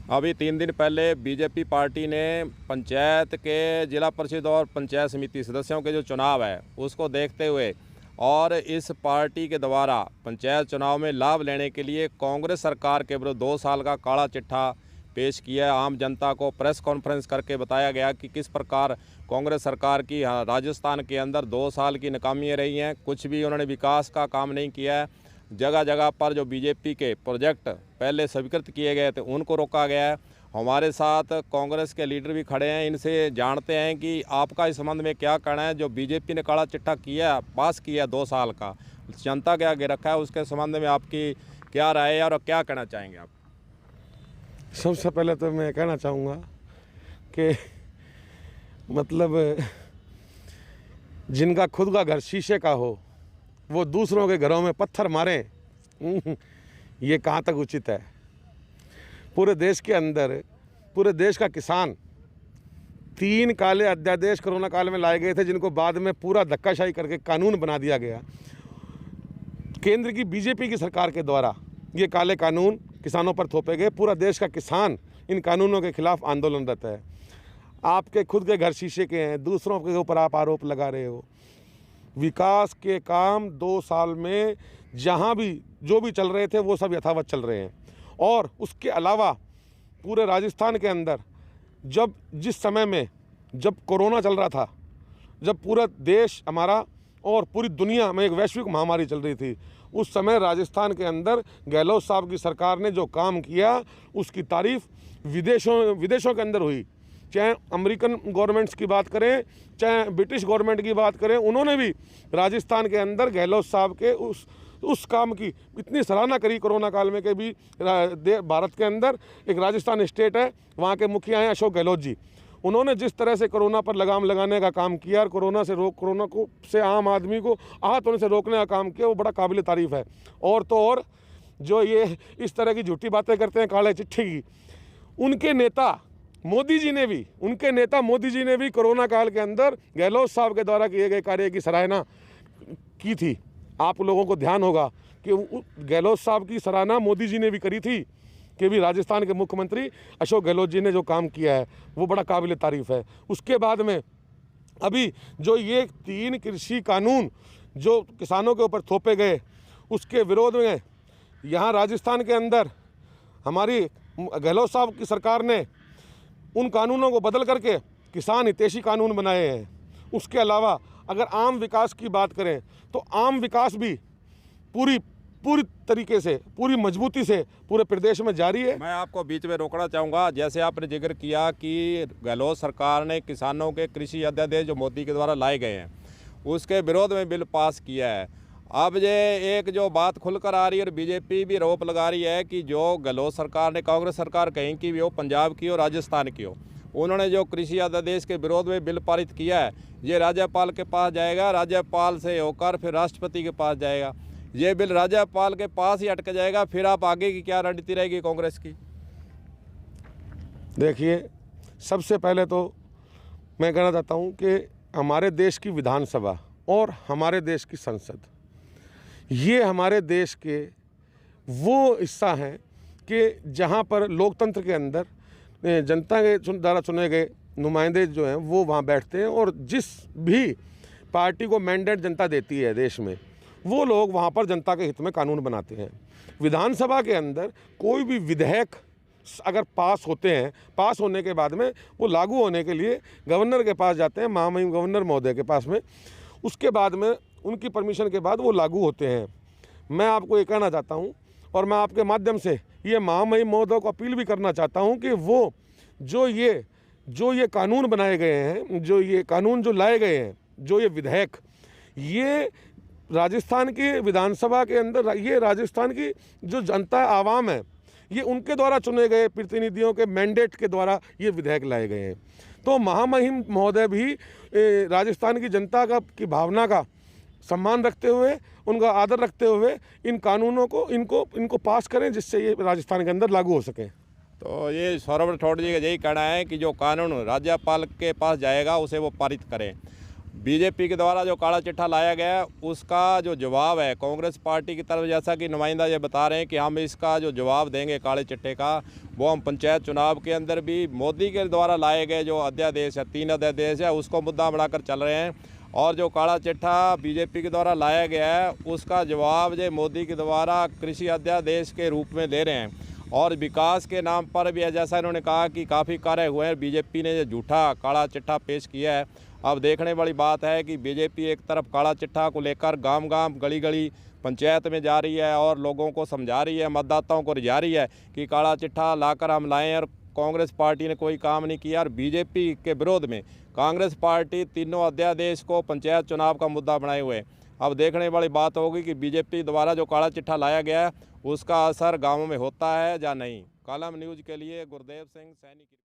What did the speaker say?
अभी 3 दिन पहले बीजेपी पार्टी ने पंचायत के जिला परिषद और पंचायत समिति सदस्यों के जो चुनाव है उसको देखते हुए और इस पार्टी के द्वारा पंचायत चुनाव में लाभ लेने के लिए कांग्रेस सरकार के विरुद्ध 2 साल का काला चिट्ठा पेश किया। आम जनता को प्रेस कॉन्फ्रेंस करके बताया गया कि किस प्रकार कांग्रेस सरकार की राजस्थान के अंदर 2 साल की नाकामियाँ रही हैं। कुछ भी उन्होंने विकास का काम नहीं किया है। जगह जगह पर जो बीजेपी के प्रोजेक्ट पहले स्वीकृत किए गए थे उनको रोका गया है। हमारे साथ कांग्रेस के लीडर भी खड़े हैं, इनसे जानते हैं कि आपका इस संबंध में क्या कहना है। जो बीजेपी ने काला चिट्ठा किया, पास किया 2 साल का, जनता के आगे रखा है, उसके संबंध में आपकी क्या राय है और क्या कहना चाहेंगे आप? सबसे पहले तो मैं कहना चाहूँगा कि मतलब जिनका खुद का घर शीशे का हो वो दूसरों के घरों में पत्थर मारें, ये कहाँ तक उचित है। पूरे देश के अंदर पूरे देश का किसान 3 काले अध्यादेश कोरोना काल में लाए गए थे, जिनको बाद में पूरा धक्काशाही करके कानून बना दिया गया। केंद्र की बीजेपी की सरकार के द्वारा ये काले कानून किसानों पर थोपे गए। पूरा देश का किसान इन कानूनों के खिलाफ आंदोलनरत है। आपके खुद के घर शीशे के हैं, दूसरों के ऊपर आप आरोप लगा रहे हो। विकास के काम 2 साल में जहाँ भी जो भी चल रहे थे वो सब यथावत चल रहे हैं। और उसके अलावा पूरे राजस्थान के अंदर जिस समय में जब कोरोना चल रहा था, जब पूरा देश हमारा और पूरी दुनिया में एक वैश्विक महामारी चल रही थी, उस समय राजस्थान के अंदर गहलोत साहब की सरकार ने जो काम किया उसकी तारीफ विदेशों के अंदर हुई। चाहे अमेरिकन गवर्नमेंट्स की बात करें, चाहे ब्रिटिश गवर्नमेंट की बात करें, उन्होंने भी राजस्थान के अंदर गहलोत साहब के उस काम की इतनी सराहना करी। कोरोना काल में के भी भारत के अंदर एक राजस्थान स्टेट है, वहाँ के मुखिया हैं अशोक गहलोत जी। उन्होंने जिस तरह से कोरोना पर लगाम लगाने का काम किया और कोरोना से आम आदमी को आहत होने से रोकने का काम किया, वो बड़ा काबिल तारीफ़ है। और तो और जो ये इस तरह की झूठी बातें करते हैं काले चिट्ठी की, उनके नेता मोदी जी ने भी कोरोना काल के अंदर गहलोत साहब के द्वारा किए गए कार्य की सराहना की थी। आप लोगों को ध्यान होगा कि गहलोत साहब की सराहना मोदी जी ने भी करी थी कि भी राजस्थान के मुख्यमंत्री अशोक गहलोत जी ने जो काम किया है वो बड़ा काबिल तारीफ़ है। उसके बाद में अभी जो ये 3 कृषि कानून जो किसानों के ऊपर थोपे गए, उसके विरोध में यहाँ राजस्थान के अंदर हमारी गहलोत साहब की सरकार ने उन कानूनों को बदल करके किसान हितैषी कानून बनाए हैं। उसके अलावा अगर आम विकास की बात करें तो आम विकास भी पूरी तरीके से, पूरी मजबूती से पूरे प्रदेश में जारी है। मैं आपको बीच में रोकना चाहूँगा। जैसे आपने जिक्र किया कि गहलोत सरकार ने किसानों के कृषि अध्यादेश जो मोदी के द्वारा लाए गए हैं उसके विरोध में बिल पास किया है। अब ये एक जो बात खुलकर आ रही है और बीजेपी भी आरोप लगा रही है कि जो गहलोत सरकार ने, कांग्रेस सरकार कहीं की भी हो, पंजाब की हो, राजस्थान की हो, उन्होंने जो कृषि अध्यादेश के विरोध में बिल पारित किया है ये राज्यपाल के पास जाएगा, राज्यपाल से होकर फिर राष्ट्रपति के पास जाएगा। ये बिल राज्यपाल के पास ही अटक जाएगा, फिर आप आगे की क्या रणनीति रहेगी कांग्रेस की? देखिए, सबसे पहले तो मैं कहना चाहता हूँ कि हमारे देश की विधानसभा और हमारे देश की संसद, ये हमारे देश के वो हिस्सा हैं कि जहाँ पर लोकतंत्र के अंदर जनता के द्वारा चुने गए नुमाइंदे जो हैं वो वहाँ बैठते हैं और जिस भी पार्टी को मैंडेट जनता देती है देश में, वो लोग वहाँ पर जनता के हित में कानून बनाते हैं। विधानसभा के अंदर कोई भी विधेयक अगर पास होते हैं, पास होने के बाद में वो लागू होने के लिए गवर्नर के पास जाते हैं, महामहिम गवर्नर महोदय के पास में। उसके बाद में उनकी परमिशन के बाद वो लागू होते हैं। मैं आपको ये कहना चाहता हूँ और मैं आपके माध्यम से ये महामहिम महोदय को अपील भी करना चाहता हूँ कि वो जो ये कानून बनाए गए हैं, जो ये कानून जो लाए गए हैं, जो ये विधेयक, ये राजस्थान की विधानसभा के अंदर, ये राजस्थान की जो जनता आवाम है, ये उनके द्वारा चुने गए प्रतिनिधियों के मैंडेट के द्वारा ये विधेयक लाए गए हैं। तो महामहिम महोदय भी राजस्थान की जनता की भावना का सम्मान रखते हुए, उनका आदर रखते हुए इन कानूनों को इनको पास करें जिससे ये राजस्थान के अंदर लागू हो सकें। तो ये सौरभ राठौड़ जी का यही कहना है कि जो कानून राज्यपाल के पास जाएगा उसे वो पारित करें। बीजेपी के द्वारा जो काला चिट्ठा लाया गया है उसका जो जवाब है कांग्रेस पार्टी की तरफ, जैसा कि नुमाइंदा ये बता रहे हैं कि हम इसका जो जवाब देंगे काले चिट्ठे का, वो हम पंचायत चुनाव के अंदर भी मोदी के द्वारा लाए गए जो अध्यादेश है, 3 अध्यादेश है, उसको मुद्दा बनाकर चल रहे हैं। और जो काला चिट्ठा बीजेपी के द्वारा लाया गया है उसका जवाब जो मोदी के द्वारा कृषि अध्यादेश के रूप में दे रहे हैं। और विकास के नाम पर भी, जैसा इन्होंने कहा कि काफ़ी कार्य हुए हैं, बीजेपी ने जो झूठा काला चिट्ठा पेश किया है। अब देखने वाली बात है कि बीजेपी एक तरफ काला चिट्ठा को लेकर गांव गांव गली गली पंचायत में जा रही है और लोगों को समझा रही है, मतदाताओं को रिझा रही है कि काला चिट्ठा लाकर हम लाएं, और कांग्रेस पार्टी ने कोई काम नहीं किया। और बीजेपी के विरोध में कांग्रेस पार्टी तीनों अध्यादेश को पंचायत चुनाव का मुद्दा बनाए हुए। अब देखने वाली बात होगी कि बीजेपी द्वारा जो काला चिट्ठा लाया गया है उसका असर गाँवों में होता है या नहीं। कलम न्यूज़ के लिए गुरदेव सिंह सैनी।